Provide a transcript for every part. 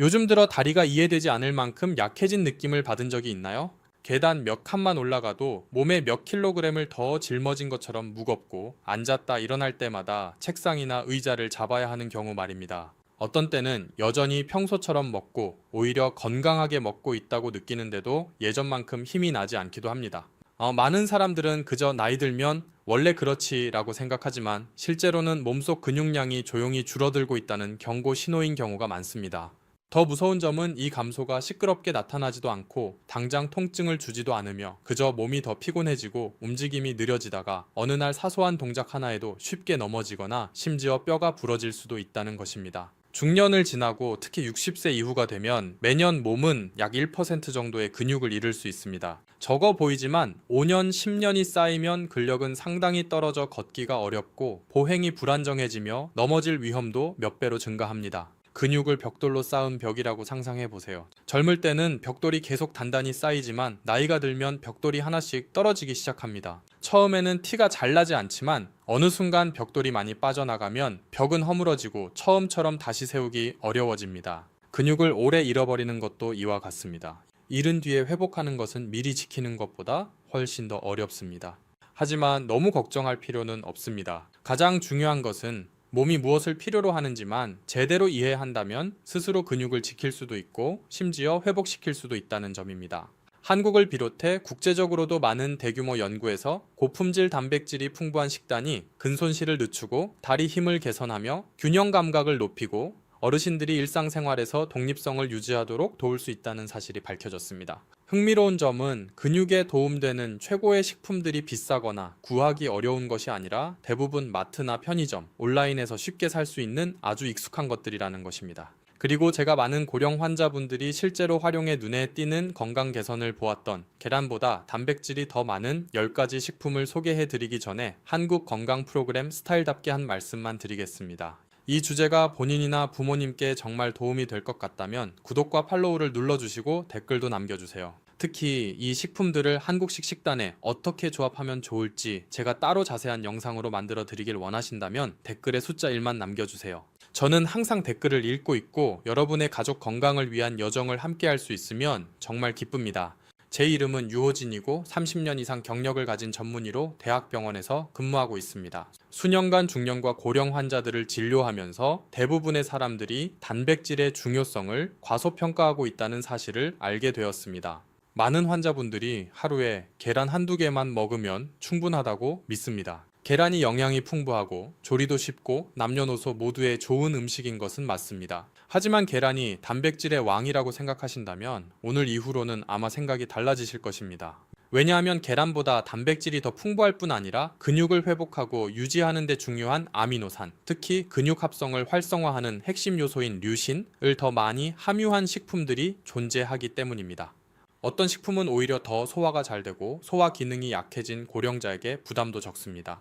요즘 들어 다리가 이해되지 않을 만큼 약해진 느낌을 받은 적이 있나요? 계단 몇 칸만 올라가도 몸에 몇 킬로그램을 더 짊어진 것처럼 무겁고 앉았다 일어날 때마다 책상이나 의자를 잡아야 하는 경우 말입니다. 어떤 때는 여전히 평소처럼 먹고 오히려 건강하게 먹고 있다고 느끼는데도 예전만큼 힘이 나지 않기도 합니다. 많은 사람들은 그저 나이 들면 원래 그렇지라고 생각하지만 실제로는 몸속 근육량이 조용히 줄어들고 있다는 경고 신호인 경우가 많습니다. 더 무서운 점은 이 감소가 시끄럽게 나타나지도 않고 당장 통증을 주지도 않으며 그저 몸이 더 피곤해지고 움직임이 느려지다가 어느 날 사소한 동작 하나에도 쉽게 넘어지거나 심지어 뼈가 부러질 수도 있다는 것입니다. 중년을 지나고 특히 60세 이후가 되면 매년 몸은 약 1% 정도의 근육을 잃을 수 있습니다. 적어 보이지만 5년, 10년이 쌓이면 근력은 상당히 떨어져 걷기가 어렵고 보행이 불안정해지며 넘어질 위험도 몇 배로 증가합니다. 근육을 벽돌로 쌓은 벽이라고 상상해 보세요. 젊을 때는 벽돌이 계속 단단히 쌓이지만 나이가 들면 벽돌이 하나씩 떨어지기 시작합니다. 처음에는 티가 잘 나지 않지만 어느 순간 벽돌이 많이 빠져나가면 벽은 허물어지고 처음처럼 다시 세우기 어려워집니다. 근육을 오래 잃어버리는 것도 이와 같습니다. 잃은 뒤에 회복하는 것은 미리 지키는 것보다 훨씬 더 어렵습니다. 하지만 너무 걱정할 필요는 없습니다. 가장 중요한 것은 몸이 무엇을 필요로 하는지만 제대로 이해한다면 스스로 근육을 지킬 수도 있고 심지어 회복시킬 수도 있다는 점입니다. 한국을 비롯해 국제적으로도 많은 대규모 연구에서 고품질 단백질이 풍부한 식단이 근손실을 늦추고 다리 힘을 개선하며 균형 감각을 높이고 어르신들이 일상생활에서 독립성을 유지하도록 도울 수 있다는 사실이 밝혀졌습니다. 흥미로운 점은 근육에 도움되는 최고의 식품들이 비싸거나 구하기 어려운 것이 아니라 대부분 마트나 편의점, 온라인에서 쉽게 살 수 있는 아주 익숙한 것들이라는 것입니다. 그리고 제가 많은 고령 환자분들이 실제로 활용해 눈에 띄는 건강 개선을 보았던 계란보다 단백질이 더 많은 10가지 식품을 소개해 드리기 전에 한국 건강 프로그램 스타일답게 한 말씀만 드리겠습니다. 이 주제가 본인이나 부모님께 정말 도움이 될 것 같다면 구독과 팔로우를 눌러주시고 댓글도 남겨주세요. 특히 이 식품들을 한국식 식단에 어떻게 조합하면 좋을지 제가 따로 자세한 영상으로 만들어 드리길 원하신다면 댓글에 숫자 1만 남겨주세요. 저는 항상 댓글을 읽고 있고 여러분의 가족 건강을 위한 여정을 함께 할 수 있으면 정말 기쁩니다. 제 이름은 유호진이고 30년 이상 경력을 가진 전문의로 대학병원에서 근무하고 있습니다. 수년간 중년과 고령 환자들을 진료하면서 대부분의 사람들이 단백질의 중요성을 과소평가하고 있다는 사실을 알게 되었습니다. 많은 환자분들이 하루에 계란 한두 개만 먹으면 충분하다고 믿습니다. 계란이 영양이 풍부하고 조리도 쉽고 남녀노소 모두에 좋은 음식인 것은 맞습니다. 하지만 계란이 단백질의 왕이라고 생각하신다면 오늘 이후로는 아마 생각이 달라지실 것입니다. 왜냐하면 계란보다 단백질이 더 풍부할 뿐 아니라 근육을 회복하고 유지하는 데 중요한 아미노산, 특히 근육 합성을 활성화하는 핵심 요소인 류신을 더 많이 함유한 식품들이 존재하기 때문입니다. 어떤 식품은 오히려 더 소화가 잘 되고 소화 기능이 약해진 고령자에게 부담도 적습니다.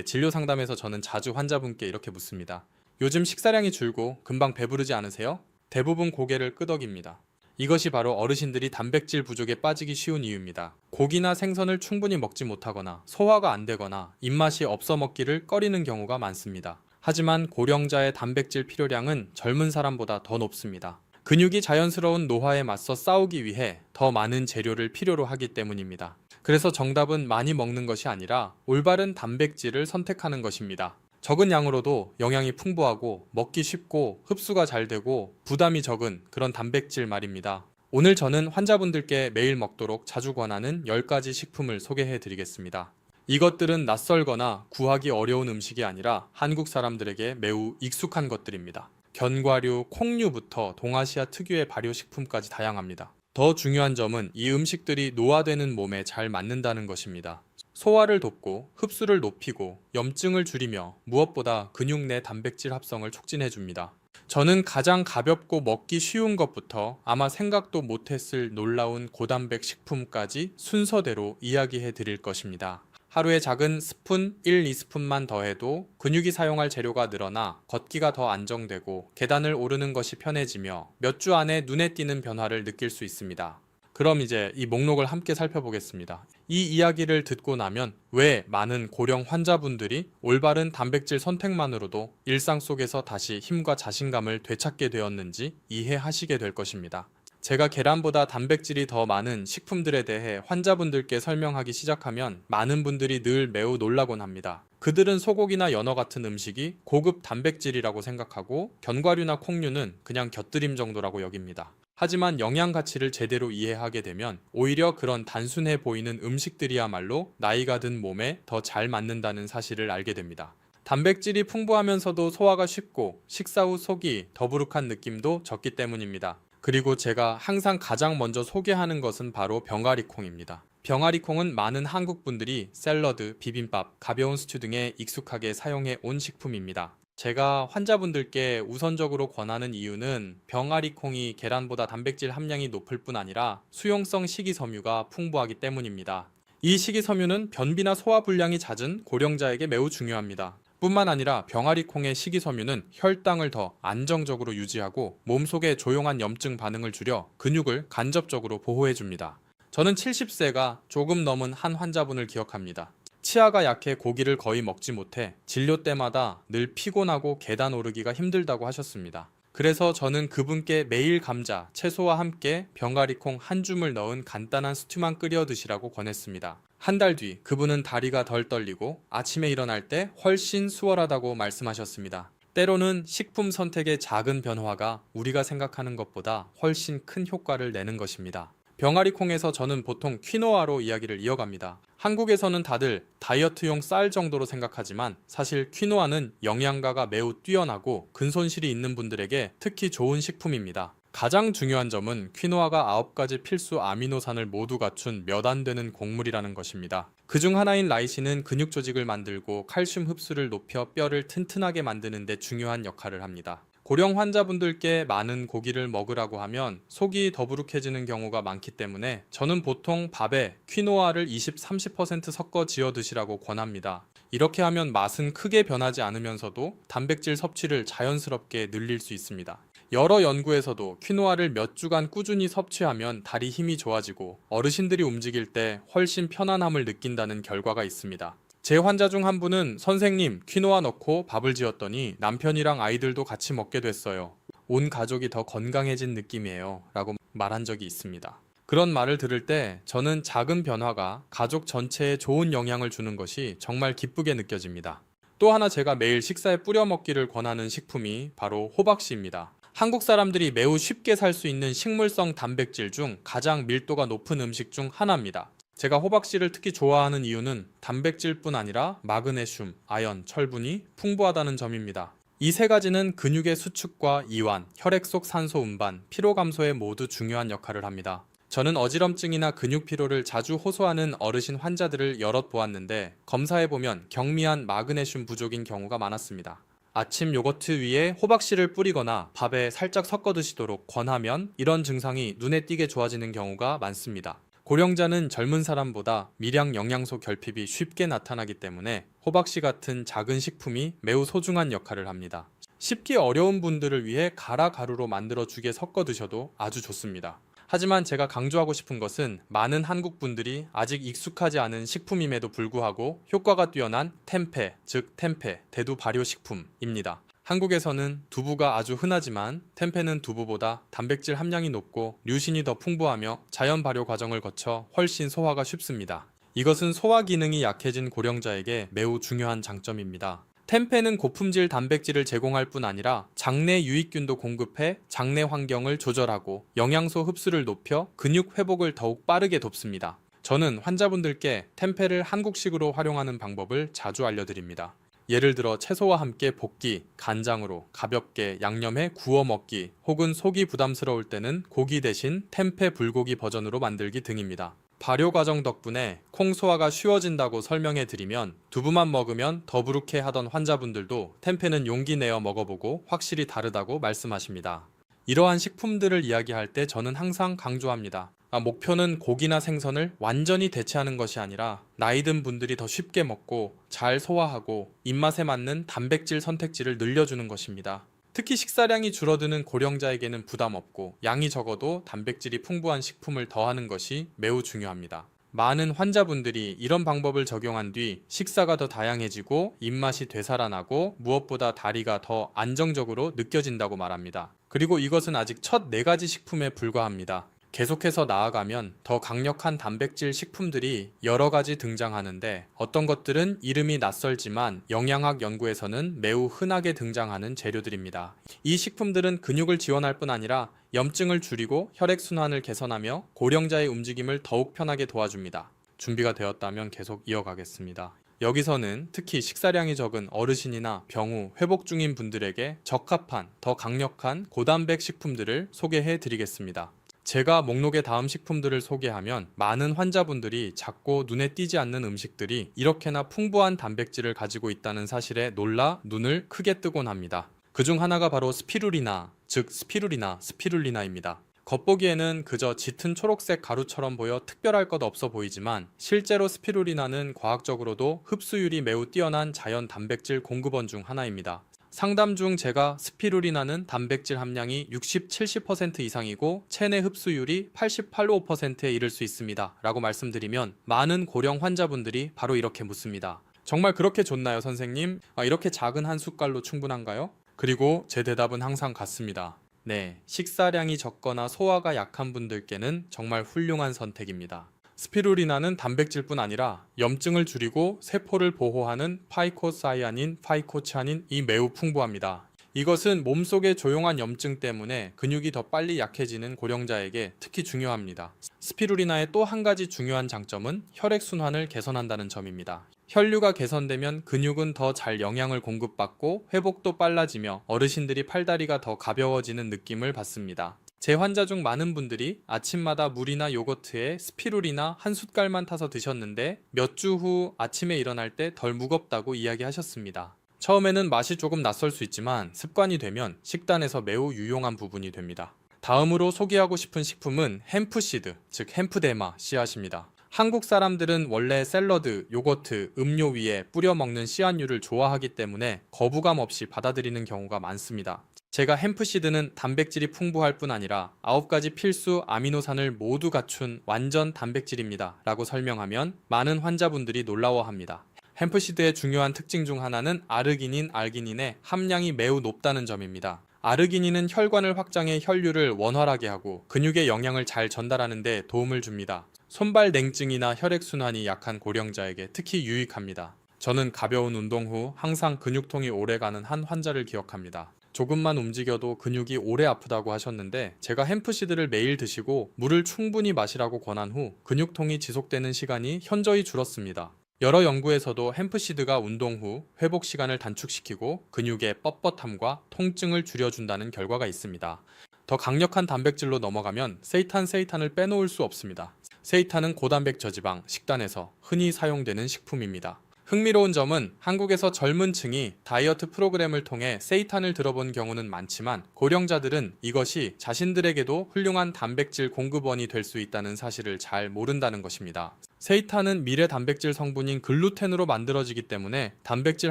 진료 상담에서 저는 자주 환자분께 이렇게 묻습니다. 요즘 식사량이 줄고 금방 배부르지 않으세요? 대부분 고개를 끄덕입니다. 이것이 바로 어르신들이 단백질 부족에 빠지기 쉬운 이유입니다. 고기나 생선을 충분히 먹지 못하거나 소화가 안 되거나 입맛이 없어 먹기를 꺼리는 경우가 많습니다. 하지만 고령자의 단백질 필요량은 젊은 사람보다 더 높습니다. 근육이 자연스러운 노화에 맞서 싸우기 위해 더 많은 재료를 필요로 하기 때문입니다. 그래서 정답은 많이 먹는 것이 아니라 올바른 단백질을 선택하는 것입니다. 적은 양으로도 영양이 풍부하고 먹기 쉽고 흡수가 잘 되고 부담이 적은 그런 단백질 말입니다. 오늘 저는 환자분들께 매일 먹도록 자주 권하는 10가지 식품을 소개해 드리겠습니다. 이것들은 낯설거나 구하기 어려운 음식이 아니라 한국 사람들에게 매우 익숙한 것들입니다. 견과류, 콩류부터 동아시아 특유의 발효식품까지 다양합니다. 더 중요한 점은 이 음식들이 노화되는 몸에 잘 맞는다는 것입니다. 소화를 돕고 흡수를 높이고 염증을 줄이며 무엇보다 근육 내 단백질 합성을 촉진해줍니다. 저는 가장 가볍고 먹기 쉬운 것부터 아마 생각도 못했을 놀라운 고단백 식품까지 순서대로 이야기해 드릴 것입니다. 하루에 작은 스푼 1, 2스푼만 더해도 근육이 사용할 재료가 늘어나 걷기가 더 안정되고 계단을 오르는 것이 편해지며 몇 주 안에 눈에 띄는 변화를 느낄 수 있습니다. 그럼 이제 이 목록을 함께 살펴보겠습니다. 이 이야기를 듣고 나면 왜 많은 고령 환자분들이 올바른 단백질 선택만으로도 일상 속에서 다시 힘과 자신감을 되찾게 되었는지 이해하시게 될 것입니다. 제가 계란보다 단백질이 더 많은 식품들에 대해 환자분들께 설명하기 시작하면 많은 분들이 늘 매우 놀라곤 합니다. 그들은 소고기나 연어 같은 음식이 고급 단백질이라고 생각하고 견과류나 콩류는 그냥 곁들임 정도라고 여깁니다. 하지만 영양 가치를 제대로 이해하게 되면 오히려 그런 단순해 보이는 음식들이야말로 나이가 든 몸에 더 잘 맞는다는 사실을 알게 됩니다. 단백질이 풍부하면서도 소화가 쉽고 식사 후 속이 더부룩한 느낌도 적기 때문입니다. 그리고 제가 항상 가장 먼저 소개하는 것은 바로 병아리콩입니다. 병아리콩은 많은 한국 분들이 샐러드, 비빔밥, 가벼운 스튜 등에 익숙하게 사용해 온 식품입니다. 제가 환자분들께 우선적으로 권하는 이유는 병아리콩이 계란보다 단백질 함량이 높을 뿐 아니라 수용성 식이섬유가 풍부하기 때문입니다. 이 식이섬유는 변비나 소화 불량이 잦은 고령자에게 매우 중요합니다. 뿐만 아니라 병아리콩의 식이섬유는 혈당을 더 안정적으로 유지하고 몸속의 조용한 염증 반응을 줄여 근육을 간접적으로 보호해줍니다. 저는 70세가 조금 넘은 한 환자분을 기억합니다. 치아가 약해 고기를 거의 먹지 못해 진료 때마다 늘 피곤하고 계단 오르기가 힘들다고 하셨습니다. 그래서 저는 그분께 매일 감자, 채소와 함께 병아리콩 한 줌을 넣은 간단한 스튜만 끓여 드시라고 권했습니다. 한 달 뒤 그분은 다리가 덜 떨리고 아침에 일어날 때 훨씬 수월하다고 말씀하셨습니다. 때로는 식품 선택의 작은 변화가 우리가 생각하는 것보다 훨씬 큰 효과를 내는 것입니다. 병아리콩에서 저는 보통 퀴노아로 이야기를 이어갑니다. 한국에서는 다들 다이어트용 쌀 정도로 생각하지만 사실 퀴노아는 영양가가 매우 뛰어나고 근손실이 있는 분들에게 특히 좋은 식품입니다. 가장 중요한 점은 퀴노아가 9가지 필수 아미노산을 모두 갖춘 몇 안 되는 곡물이라는 것입니다. 그중 하나인 라이신은 근육 조직을 만들고 칼슘 흡수를 높여 뼈를 튼튼하게 만드는 데 중요한 역할을 합니다. 고령 환자분들께 많은 고기를 먹으라고 하면 속이 더부룩해지는 경우가 많기 때문에 저는 보통 밥에 퀴노아를 20-30% 섞어 지어 드시라고 권합니다. 이렇게 하면 맛은 크게 변하지 않으면서도 단백질 섭취를 자연스럽게 늘릴 수 있습니다. 여러 연구에서도 퀴노아를 몇 주간 꾸준히 섭취하면 다리 힘이 좋아지고 어르신들이 움직일 때 훨씬 편안함을 느낀다는 결과가 있습니다. 제 환자 중 한 분은 선생님, 퀴노아 넣고 밥을 지었더니 남편이랑 아이들도 같이 먹게 됐어요. 온 가족이 더 건강해진 느낌이에요. 라고 말한 적이 있습니다. 그런 말을 들을 때 저는 작은 변화가 가족 전체에 좋은 영향을 주는 것이 정말 기쁘게 느껴집니다. 또 하나 제가 매일 식사에 뿌려 먹기를 권하는 식품이 바로 호박씨입니다. 한국 사람들이 매우 쉽게 살 수 있는 식물성 단백질 중 가장 밀도가 높은 음식 중 하나입니다. 제가 호박씨를 특히 좋아하는 이유는 단백질뿐 아니라 마그네슘, 아연, 철분이 풍부하다는 점입니다. 이 세 가지는 근육의 수축과 이완, 혈액 속 산소 운반, 피로 감소에 모두 중요한 역할을 합니다. 저는 어지럼증이나 근육 피로를 자주 호소하는 어르신 환자들을 여럿 보았는데 검사해보면 경미한 마그네슘 부족인 경우가 많았습니다. 아침 요거트 위에 호박씨를 뿌리거나 밥에 살짝 섞어 드시도록 권하면 이런 증상이 눈에 띄게 좋아지는 경우가 많습니다. 고령자는 젊은 사람보다 미량 영양소 결핍이 쉽게 나타나기 때문에 호박씨 같은 작은 식품이 매우 소중한 역할을 합니다. 씹기 어려운 분들을 위해 가라 가루로 만들어 죽에 섞어 드셔도 아주 좋습니다. 하지만 제가 강조하고 싶은 것은 많은 한국 분들이 아직 익숙하지 않은 식품임에도 불구하고 효과가 뛰어난 템페, 즉 템페, 대두 발효식품입니다. 한국에서는 두부가 아주 흔하지만 템페는 두부보다 단백질 함량이 높고 류신이 더 풍부하며 자연 발효 과정을 거쳐 훨씬 소화가 쉽습니다. 이것은 소화 기능이 약해진 고령자에게 매우 중요한 장점입니다. 템페는 고품질 단백질을 제공할 뿐 아니라 장내 유익균도 공급해 장내 환경을 조절하고 영양소 흡수를 높여 근육 회복을 더욱 빠르게 돕습니다. 저는 환자분들께 템페를 한국식으로 활용하는 방법을 자주 알려드립니다. 예를 들어 채소와 함께 볶기, 간장으로 가볍게 양념해 구워 먹기, 혹은 속이 부담스러울 때는 고기 대신 템페 불고기 버전으로 만들기 등입니다. 발효 과정 덕분에 콩 소화가 쉬워진다고 설명해 드리면 두부만 먹으면 더부룩해 하던 환자분들도 템페는 용기 내어 먹어보고 확실히 다르다고 말씀하십니다. 이러한 식품들을 이야기할 때 저는 항상 강조합니다. 목표는 고기나 생선을 완전히 대체하는 것이 아니라 나이 든 분들이 더 쉽게 먹고 잘 소화하고 입맛에 맞는 단백질 선택지를 늘려주는 것입니다. 특히 식사량이 줄어드는 고령자에게는 부담 없고 양이 적어도 단백질이 풍부한 식품을 더하는 것이 매우 중요합니다. 많은 환자분들이 이런 방법을 적용한 뒤 식사가 더 다양해지고 입맛이 되살아나고 무엇보다 다리가 더 안정적으로 느껴진다고 말합니다. 그리고 이것은 아직 첫 4가지 식품에 불과합니다. 계속해서 나아가면 더 강력한 단백질 식품들이 여러 가지 등장하는데 어떤 것들은 이름이 낯설지만 영양학 연구에서는 매우 흔하게 등장하는 재료들입니다. 이 식품들은 근육을 지원할 뿐 아니라 염증을 줄이고 혈액순환을 개선하며 고령자의 움직임을 더욱 편하게 도와줍니다. 준비가 되었다면 계속 이어가겠습니다. 여기서는 특히 식사량이 적은 어르신이나 병 후 회복 중인 분들에게 적합한 더 강력한 고단백 식품들을 소개해 드리겠습니다. 제가 목록의 다음 식품들을 소개하면 많은 환자분들이 작고 눈에 띄지 않는 음식들이 이렇게나 풍부한 단백질을 가지고 있다는 사실에 놀라 눈을 크게 뜨곤 합니다. 그중 하나가 바로 스피루리나, 즉 스피룰리나입니다. 겉보기에는 그저 짙은 초록색 가루처럼 보여 특별할 것 없어 보이지만 실제로 스피루리나는 과학적으로도 흡수율이 매우 뛰어난 자연 단백질 공급원 중 하나입니다. 상담 중 제가 스피루리나는 단백질 함량이 60-70% 이상이고 체내 흡수율이 88-5%에 이를 수 있습니다 라고 말씀드리면 많은 고령 환자분들이 바로 이렇게 묻습니다. 정말 그렇게 좋나요, 선생님? 이렇게 작은 한 숟갈로 충분한가요? 그리고 제 대답은 항상 같습니다. 네, 식사량이 적거나 소화가 약한 분들께는 정말 훌륭한 선택입니다. 스피루리나는 단백질뿐 아니라 염증을 줄이고 세포를 보호하는 파이코사이아닌, 파이코치아닌이 매우 풍부합니다. 이것은 몸속의 조용한 염증 때문에 근육이 더 빨리 약해지는 고령자에게 특히 중요합니다. 스피루리나의 또 한 가지 중요한 장점은 혈액순환을 개선한다는 점입니다. 혈류가 개선되면 근육은 더 잘 영양을 공급받고 회복도 빨라지며 어르신들이 팔다리가 더 가벼워지는 느낌을 받습니다. 제 환자 중 많은 분들이 아침마다 물이나 요거트에 스피루리나 한 숟갈만 타서 드셨는데 몇 주 후 아침에 일어날 때 덜 무겁다고 이야기하셨습니다. 처음에는 맛이 조금 낯설 수 있지만 습관이 되면 식단에서 매우 유용한 부분이 됩니다. 다음으로 소개하고 싶은 식품은 햄프시드, 즉 햄프데마 씨앗입니다. 한국 사람들은 원래 샐러드, 요거트, 음료 위에 뿌려 먹는 씨앗류를 좋아하기 때문에 거부감 없이 받아들이는 경우가 많습니다. 제가 햄프시드는 단백질이 풍부할 뿐 아니라 9가지 필수 아미노산을 모두 갖춘 완전 단백질입니다 라고 설명하면 많은 환자분들이 놀라워합니다. 햄프시드의 중요한 특징 중 하나는 아르기닌, 알기닌의 함량이 매우 높다는 점입니다. 아르기닌은 혈관을 확장해 혈류를 원활하게 하고 근육의 영양을 잘 전달하는 데 도움을 줍니다. 손발 냉증이나 혈액순환이 약한 고령자에게 특히 유익합니다. 저는 가벼운 운동 후 항상 근육통이 오래가는 한 환자를 기억합니다. 조금만 움직여도 근육이 오래 아프다고 하셨는데 제가 햄프시드를 매일 드시고 물을 충분히 마시라고 권한 후 근육통이 지속되는 시간이 현저히 줄었습니다. 여러 연구에서도 햄프시드가 운동 후 회복 시간을 단축시키고 근육의 뻣뻣함과 통증을 줄여준다는 결과가 있습니다. 더 강력한 단백질로 넘어가면 세이탄을 빼놓을 수 없습니다. 세이탄은 고단백 저지방 식단에서 흔히 사용되는 식품입니다. 흥미로운 점은 한국에서 젊은 층이 다이어트 프로그램을 통해 세이탄을 들어본 경우는 많지만 고령자들은 이것이 자신들에게도 훌륭한 단백질 공급원이 될 수 있다는 사실을 잘 모른다는 것입니다. 세이탄은 미래 단백질 성분인 글루텐으로 만들어지기 때문에 단백질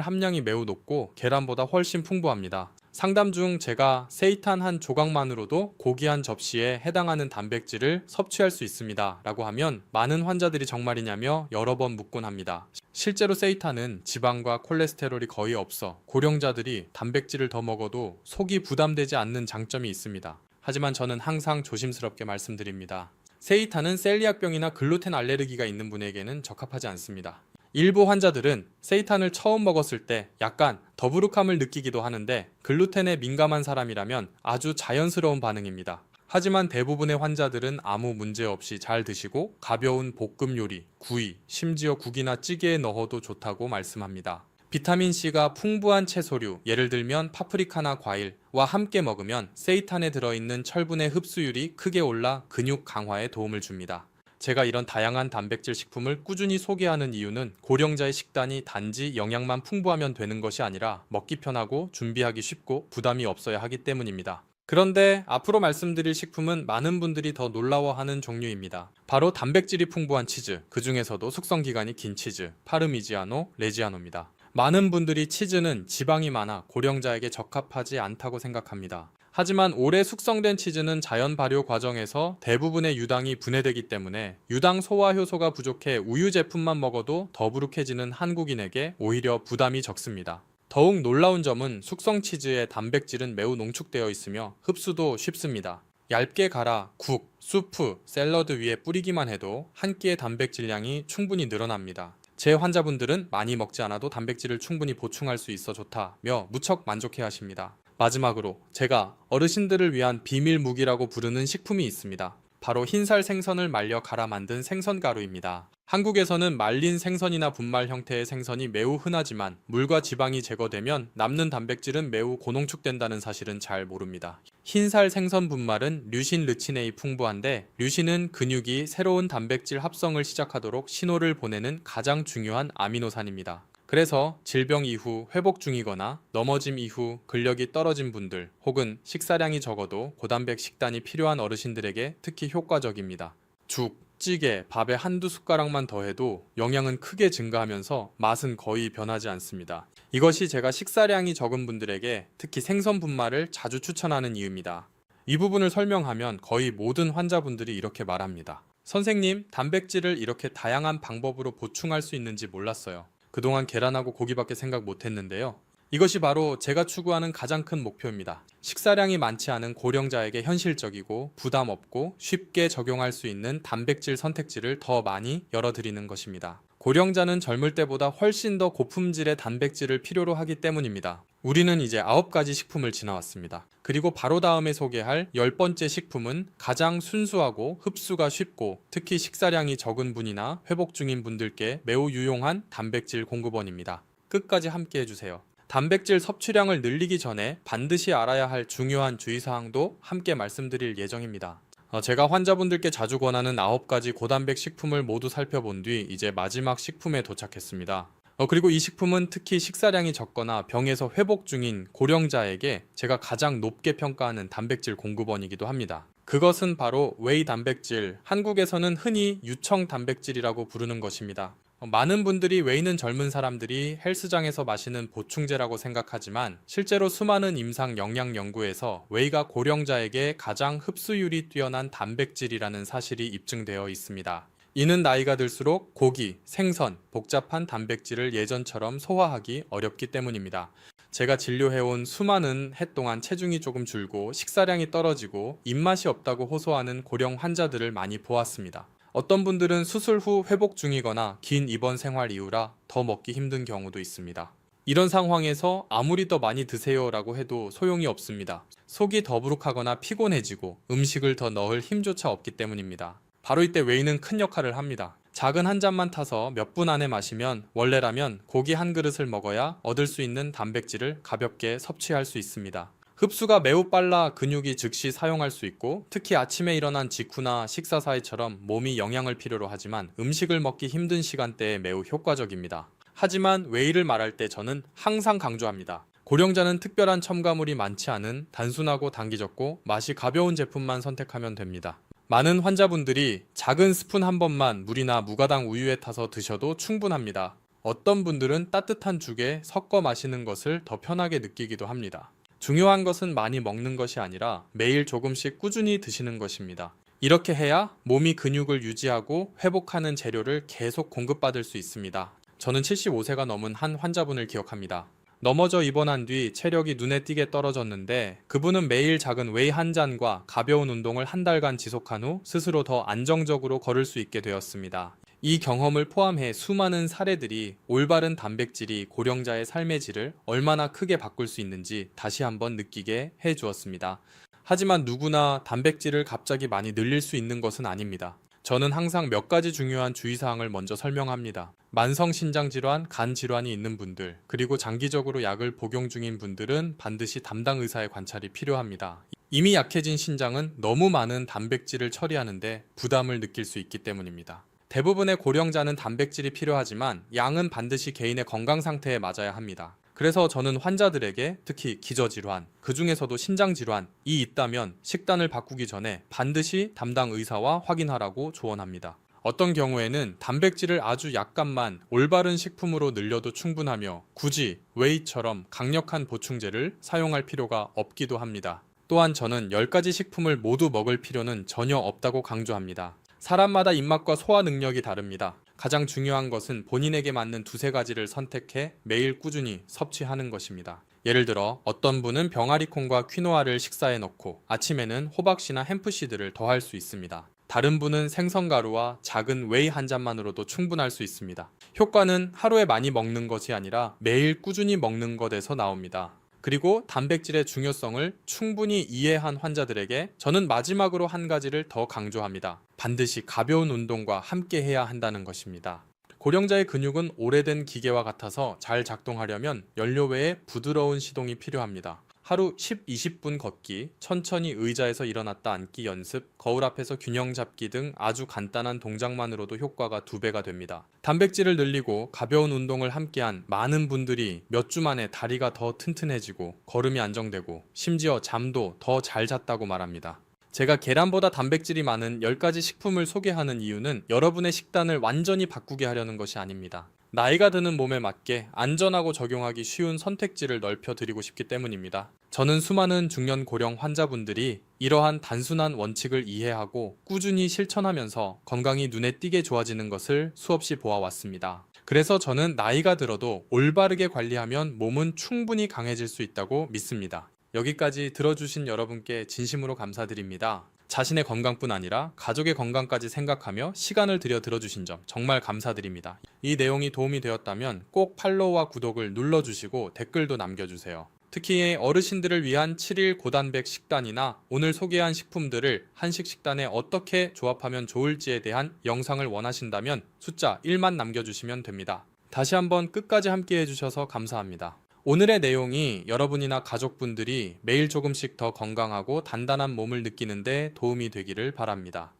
함량이 매우 높고 계란보다 훨씬 풍부합니다. 상담 중 제가 세이탄 한 조각만으로도 고기 한 접시에 해당하는 단백질을 섭취할 수 있습니다 라고 하면 많은 환자들이 정말이냐며 여러 번 묻곤 합니다. 실제로 세이탄은 지방과 콜레스테롤이 거의 없어 고령자들이 단백질을 더 먹어도 속이 부담되지 않는 장점이 있습니다. 하지만 저는 항상 조심스럽게 말씀드립니다. 세이탄은 셀리악병이나 글루텐 알레르기가 있는 분에게는 적합하지 않습니다. 일부 환자들은 세이탄을 처음 먹었을 때 약간 더부룩함을 느끼기도 하는데 글루텐에 민감한 사람이라면 아주 자연스러운 반응입니다. 하지만 대부분의 환자들은 아무 문제 없이 잘 드시고 가벼운 볶음 요리, 구이, 심지어 국이나 찌개에 넣어도 좋다고 말씀합니다. 비타민C가 풍부한 채소류, 예를 들면 파프리카나 과일과 함께 먹으면 세이탄에 들어있는 철분의 흡수율이 크게 올라 근육 강화에 도움을 줍니다. 제가 이런 다양한 단백질 식품을 꾸준히 소개하는 이유는 고령자의 식단이 단지 영양만 풍부하면 되는 것이 아니라 먹기 편하고 준비하기 쉽고 부담이 없어야 하기 때문입니다. 그런데 앞으로 말씀드릴 식품은 많은 분들이 더 놀라워하는 종류입니다. 바로 단백질이 풍부한 치즈, 그 중에서도 숙성기간이 긴 치즈, 파르미지아노, 레지아노입니다. 많은 분들이 치즈는 지방이 많아 고령자에게 적합하지 않다고 생각합니다. 하지만 오래 숙성된 치즈는 자연 발효 과정에서 대부분의 유당이 분해되기 때문에 유당 소화 효소가 부족해 우유 제품만 먹어도 더부룩해지는 한국인에게 오히려 부담이 적습니다. 더욱 놀라운 점은 숙성 치즈의 단백질은 매우 농축되어 있으며 흡수도 쉽습니다. 얇게 갈아 국, 수프, 샐러드 위에 뿌리기만 해도 한 끼의 단백질량이 충분히 늘어납니다. 제 환자분들은 많이 먹지 않아도 단백질을 충분히 보충할 수 있어 좋다며 무척 만족해 하십니다. 마지막으로 제가 어르신들을 위한 비밀 무기라고 부르는 식품이 있습니다. 바로 흰살 생선을 말려 갈아 만든 생선가루입니다. 한국에서는 말린 생선이나 분말 형태의 생선이 매우 흔하지만 물과 지방이 제거되면 남는 단백질은 매우 고농축된다는 사실은 잘 모릅니다. 흰살 생선 분말은 류신 르치네이 풍부한데 류신은 근육이 새로운 단백질 합성을 시작하도록 신호를 보내는 가장 중요한 아미노산입니다. 그래서 질병 이후 회복 중이거나 넘어짐 이후 근력이 떨어진 분들 혹은 식사량이 적어도 고단백 식단이 필요한 어르신들에게 특히 효과적입니다. 죽, 찌개, 밥에 한두 숟가락만 더해도 영양은 크게 증가하면서 맛은 거의 변하지 않습니다. 이것이 제가 식사량이 적은 분들에게 특히 생선 분말을 자주 추천하는 이유입니다. 이 부분을 설명하면 거의 모든 환자분들이 이렇게 말합니다. 선생님, 단백질을 이렇게 다양한 방법으로 보충할 수 있는지 몰랐어요. 그동안 계란하고 고기밖에 생각 못했는데요. 이것이 바로 제가 추구하는 가장 큰 목표입니다. 식사량이 많지 않은 고령자에게 현실적이고 부담 없고 쉽게 적용할 수 있는 단백질 선택지를 더 많이 열어드리는 것입니다. 고령자는 젊을 때보다 훨씬 더 고품질의 단백질을 필요로 하기 때문입니다. 우리는 이제 9가지 식품을 지나왔습니다. 그리고 바로 다음에 소개할 10번째 식품은 가장 순수하고 흡수가 쉽고 특히 식사량이 적은 분이나 회복 중인 분들께 매우 유용한 단백질 공급원입니다. 끝까지 함께 해주세요. 단백질 섭취량을 늘리기 전에 반드시 알아야 할 중요한 주의사항도 함께 말씀드릴 예정입니다. 제가 환자분들께 자주 권하는 9가지 고단백 식품을 모두 살펴본 뒤 이제 마지막 식품에 도착했습니다. 그리고 이 식품은 특히 식사량이 적거나 병에서 회복 중인 고령자에게 제가 가장 높게 평가하는 단백질 공급원이기도 합니다. 그것은 바로 웨이 단백질, 한국에서는 흔히 유청 단백질이라고 부르는 것입니다. 많은 분들이 웨이는 젊은 사람들이 헬스장에서 마시는 보충제라고 생각하지만 실제로 수많은 임상 영양 연구에서 웨이가 고령자에게 가장 흡수율이 뛰어난 단백질이라는 사실이 입증되어 있습니다. 이는 나이가 들수록 고기, 생선, 복잡한 단백질을 예전처럼 소화하기 어렵기 때문입니다. 제가 진료해온 수많은 해 동안 체중이 조금 줄고 식사량이 떨어지고 입맛이 없다고 호소하는 고령 환자들을 많이 보았습니다. 어떤 분들은 수술 후 회복 중이거나 긴 입원 생활 이후라 더 먹기 힘든 경우도 있습니다. 이런 상황에서 아무리 더 많이 드세요라고 해도 소용이 없습니다. 속이 더부룩하거나 피곤해지고 음식을 더 넣을 힘조차 없기 때문입니다. 바로 이때 웨이는 큰 역할을 합니다. 작은 한 잔만 타서 몇 분 안에 마시면 원래라면 고기 한 그릇을 먹어야 얻을 수 있는 단백질을 가볍게 섭취할 수 있습니다. 흡수가 매우 빨라 근육이 즉시 사용할 수 있고 특히 아침에 일어난 직후나 식사 사이처럼 몸이 영양을 필요로 하지만 음식을 먹기 힘든 시간대에 매우 효과적입니다. 하지만 웨이를 말할 때 저는 항상 강조합니다. 고령자는 특별한 첨가물이 많지 않은 단순하고 당기 적고 맛이 가벼운 제품만 선택하면 됩니다. 많은 환자분들이 작은 스푼 한 번만 물이나 무가당 우유에 타서 드셔도 충분합니다. 어떤 분들은 따뜻한 죽에 섞어 마시는 것을 더 편하게 느끼기도 합니다. 중요한 것은 많이 먹는 것이 아니라 매일 조금씩 꾸준히 드시는 것입니다. 이렇게 해야 몸이 근육을 유지하고 회복하는 재료를 계속 공급받을 수 있습니다. 저는 75세가 넘은 한 환자분을 기억합니다. 넘어져 입원한 뒤 체력이 눈에 띄게 떨어졌는데 그분은 매일 작은 웨이 한 잔과 가벼운 운동을 한 달간 지속한 후 스스로 더 안정적으로 걸을 수 있게 되었습니다. 이 경험을 포함해 수많은 사례들이 올바른 단백질이 고령자의 삶의 질을 얼마나 크게 바꿀 수 있는지 다시 한번 느끼게 해주었습니다. 하지만 누구나 단백질을 갑자기 많이 늘릴 수 있는 것은 아닙니다. 저는 항상 몇 가지 중요한 주의사항을 먼저 설명합니다. 만성신장질환, 간질환이 있는 분들, 그리고 장기적으로 약을 복용 중인 분들은 반드시 담당 의사의 관찰이 필요합니다. 이미 약해진 신장은 너무 많은 단백질을 처리하는데 부담을 느낄 수 있기 때문입니다. 대부분의 고령자는 단백질이 필요하지만 양은 반드시 개인의 건강 상태에 맞아야 합니다. 그래서 저는 환자들에게 특히 기저질환, 그 중에서도 신장질환이 있다면 식단을 바꾸기 전에 반드시 담당 의사와 확인하라고 조언합니다. 어떤 경우에는 단백질을 아주 약간만 올바른 식품으로 늘려도 충분하며 굳이 웨이처럼 강력한 보충제를 사용할 필요가 없기도 합니다. 또한 저는 10가지 식품을 모두 먹을 필요는 전혀 없다고 강조합니다. 사람마다 입맛과 소화 능력이 다릅니다. 가장 중요한 것은 본인에게 맞는 두세 가지를 선택해 매일 꾸준히 섭취하는 것입니다. 예를 들어 어떤 분은 병아리콩과 퀴노아를 식사에 넣고 아침에는 호박씨나 햄프씨드를 더할 수 있습니다. 다른 분은 생선가루와 작은 웨이 한 잔만으로도 충분할 수 있습니다. 효과는 하루에 많이 먹는 것이 아니라 매일 꾸준히 먹는 것에서 나옵니다. 그리고 단백질의 중요성을 충분히 이해한 환자들에게 저는 마지막으로 한 가지를 더 강조합니다. 반드시 가벼운 운동과 함께 해야 한다는 것입니다. 고령자의 근육은 오래된 기계와 같아서 잘 작동하려면 연료 외에 부드러운 시동이 필요합니다. 하루 10-20분 걷기, 천천히 의자에서 일어났다 앉기 연습, 거울 앞에서 균형 잡기 등 아주 간단한 동작만으로도 효과가 2배가 됩니다. 단백질을 늘리고 가벼운 운동을 함께한 많은 분들이 몇 주 만에 다리가 더 튼튼해지고 걸음이 안정되고 심지어 잠도 더 잘 잤다고 말합니다. 제가 계란보다 단백질이 많은 10가지 식품을 소개하는 이유는 여러분의 식단을 완전히 바꾸게 하려는 것이 아닙니다. 나이가 드는 몸에 맞게 안전하고 적용하기 쉬운 선택지를 넓혀드리고 싶기 때문입니다. 저는 수많은 중년 고령 환자분들이 이러한 단순한 원칙을 이해하고 꾸준히 실천하면서 건강이 눈에 띄게 좋아지는 것을 수없이 보아왔습니다. 그래서 저는 나이가 들어도 올바르게 관리하면 몸은 충분히 강해질 수 있다고 믿습니다. 여기까지 들어주신 여러분께 진심으로 감사드립니다. 자신의 건강뿐 아니라 가족의 건강까지 생각하며 시간을 들여 들어주신 점 정말 감사드립니다. 이 내용이 도움이 되었다면 꼭 팔로우와 구독을 눌러주시고 댓글도 남겨주세요. 특히 어르신들을 위한 7일 고단백 식단이나 오늘 소개한 식품들을 한식 식단에 어떻게 조합하면 좋을지에 대한 영상을 원하신다면 숫자 1만 남겨주시면 됩니다. 다시 한번 끝까지 함께 해주셔서 감사합니다. 오늘의 내용이 여러분이나 가족분들이 매일 조금씩 더 건강하고 단단한 몸을 느끼는데 도움이 되기를 바랍니다.